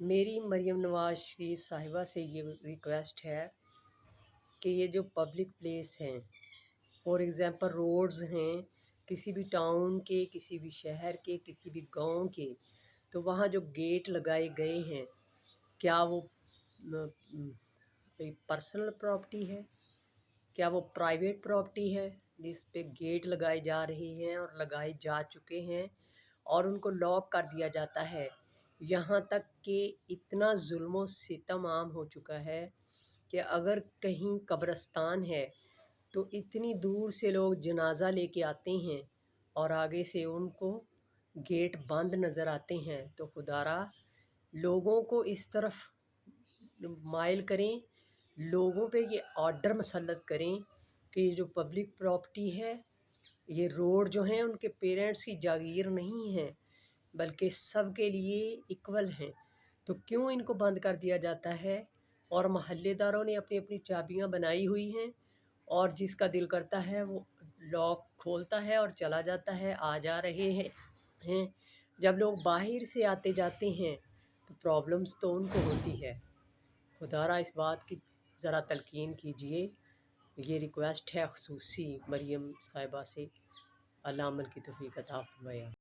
मेरी मरीम नवाज़ शरीफ साहिबा से ये रिक्वेस्ट है कि ये जो पब्लिक प्लेस हैं, फॉर एग्ज़ाम्पल रोड्स हैं, किसी भी टाउन के, किसी भी शहर के, किसी भी गांव के, तो वहाँ जो गेट लगाए गए हैं, क्या वो पर्सनल प्रॉपर्टी है, क्या वो प्राइवेट प्रॉपर्टी है जिस पे गेट लगाए जा रहे हैं और लगाए जा चुके हैं और उनको लॉक कर दिया जाता है। यहाँ तक कि इतना जुल्म सितम आम हो चुका है कि अगर कहीं कब्रिस्तान है तो इतनी दूर से लोग जनाजा लेके आते हैं और आगे से उनको गेट बंद नज़र आते हैं। तो खुदारा लोगों को इस तरफ माइल करें, लोगों पे ये ऑर्डर मसल्लत करें कि ये जो पब्लिक प्रॉपर्टी है, ये रोड जो हैं उनके पेरेंट्स की जागीर नहीं है बल्कि सब के लिए इक्वल हैं। तो क्यों इनको बंद कर दिया जाता है? और मोहल्लेदारों ने अपनी अपनी चाबियां बनाई हुई हैं और जिसका दिल करता है वो लॉक खोलता है और चला जाता है। आ जा रहे हैं जब लोग बाहर से आते जाते हैं तो प्रॉब्लम्स तो उनको होती है। खुदारा इस बात की ज़रा तलकीन कीजिए। ये रिक्वेस्ट है ख़ुसूसी मरीम साहिबा से। अल्लाह अमल की तौफ़ीक़ अता फ़रमाए।